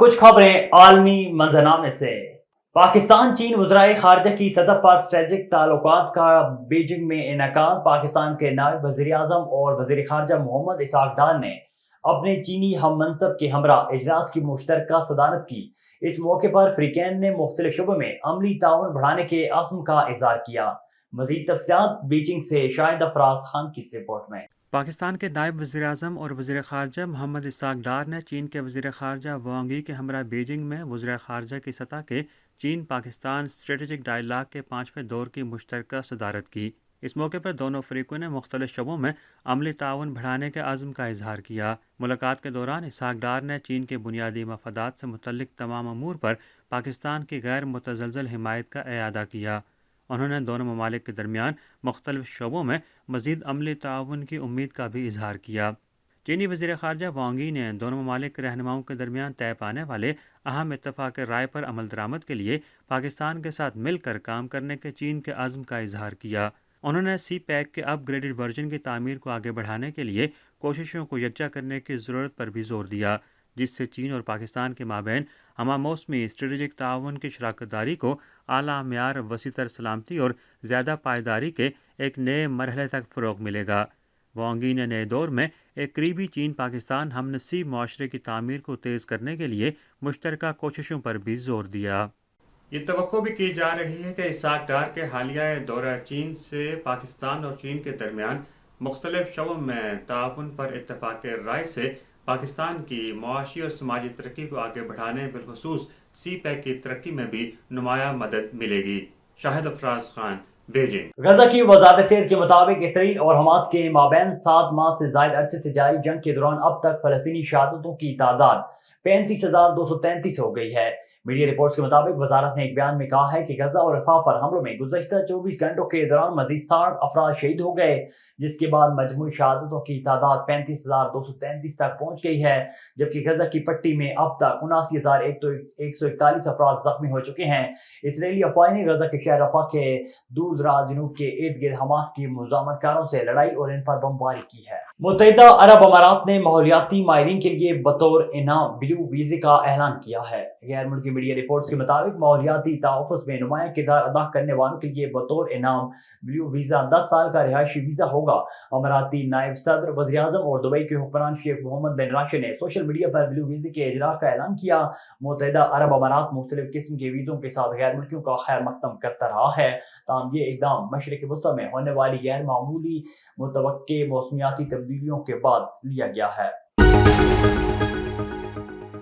کچھ خبریں عالمی منظرنامے سے۔ پاکستان چین وزرائے خارجہ کی سطح پر اسٹریٹجک تعلقات کا بیجنگ میں انعقاد۔ پاکستان کے نائب وزیر اعظم اور وزیر خارجہ محمد اسحاق ڈار نے اپنے چینی ہم منصب کے ہمراہ اجلاس کی مشترکہ صدارت کی۔ اس موقع پر فریقین نے مختلف شعبوں میں عملی تعاون بڑھانے کے عزم کا اظہار کیا۔ مزید تفصیلات بیجنگ سے شاہد افراز خان کی رپورٹ میں۔ پاکستان کے نائب وزیر اعظم اور وزیر خارجہ محمد اسحاق ڈار نے چین کے وزیر خارجہ وانگ ای کے ہمراہ بیجنگ میں وزراء خارجہ کی سطح کے چین پاکستان اسٹریٹجک ڈائیلاگ کے 5ویں دور کی مشترکہ صدارت کی۔ اس موقع پر دونوں فریقوں نے مختلف شعبوں میں عملی تعاون بڑھانے کے عزم کا اظہار کیا۔ ملاقات کے دوران اسحاق ڈار نے چین کے بنیادی مفادات سے متعلق تمام امور پر پاکستان کی غیر متزلزل حمایت کا اعادہ کیا۔ انہوں نے دونوں ممالک کے درمیان مختلف شعبوں میں مزید عملی تعاون کی امید کا بھی اظہار کیا۔ چینی وزیر خارجہ وانگ ای نے دونوں ممالک کے رہنماؤں کے درمیان طے پانے والے اہم اتفاق رائے پر عمل درآمد کے لیے پاکستان کے ساتھ مل کر کام کرنے کے چین کے عزم کا اظہار کیا۔ انہوں نے سی پیک کے اپ گریڈڈ ورژن کی تعمیر کو آگے بڑھانے کے لیے کوششوں کو یکجا کرنے کی ضرورت پر بھی زور دیا، جس سے چین اور پاکستان کے مابین ہمہ موسمی اسٹریٹجک تعاون کی شراکت داری کو اعلیٰ معیار، وسیع تر سلامتی اور زیادہ پائیداری کے ایک نئے مرحلے تک فروغ ملے گا۔ وانگ ای نے نئے دور میں ایک قریبی چین پاکستان ہم نسلی معاشرے کی تعمیر کو تیز کرنے کے لیے مشترکہ کوششوں پر بھی زور دیا۔ یہ توقع بھی کی جا رہی ہے کہ اسحاق ڈار کے حالیہ دورہ چین سے پاکستان اور چین کے درمیان مختلف شعبوں میں تعاون پر اتفاق رائے سے پاکستان کی معاشی اور سماجی ترقی کو آگے بڑھانے، بالخصوص سی پیک کی ترقی میں بھی نمایاں مدد ملے گی۔ شاہد افراز خان، بیجنگ۔ غزہ کی وزارت صحت کے مطابق اسرائیل اور حماس کے مابین 7 ماہ سے زائد عرصے سے جاری جنگ کے دوران اب تک فلسطینی شہادتوں کی تعداد 35,233 ہو گئی ہے۔ میڈیا رپورٹس کے مطابق وزارت نے ایک بیان میں کہا ہے کہ غزہ اور رفح پر حملوں میں گزشتہ 24 گھنٹوں کے دوران مزید 60 افراد شہید ہو گئے، جس کے بعد مجموعی شہادتوں کی تعداد 35,233 تک پہنچ گئی ہے، جبکہ غزہ کی پٹی میں اب تک 79,141 افراد زخمی ہو چکے ہیں۔ اسرائیلی افواج نے غزہ کے شہر رفح کے دور دراز جنوب کے ارد گرد حماس کی مزاحمت کاروں سے لڑائی اور ان پر بمباری کی ہے۔ متحدہ عرب امارات نے ماحولیاتی ماہرین کے لیے بطور انعام بلیو ویزے کا اعلان کیا ہے۔ غیر ملکی میڈیا رپورٹس کے مطابق ماحولیاتی تحفظ میں نمایاں کردار ادا کرنے والوں کے لیے بطور انعام بلیو ویزا 10 سال کا رہائشی ویزا ہوگا۔ اماراتی نائب صدر، وزیر اعظم اور دبئی کے حکمران شیخ محمد بن راشد نے سوشل میڈیا پر بلیو ویزے کے اجراء کا اعلان کیا۔ متحدہ عرب امارات مختلف قسم کے ویزوں کے ساتھ غیر ملکیوں کا خیر مقدم کرتا رہا ہے، تاہم یہ اقدام مشرق وسطی میں ہونے والی غیر معمولی متوقع موسمیاتی تبدیلیوں کے بعد لیا گیا ہے۔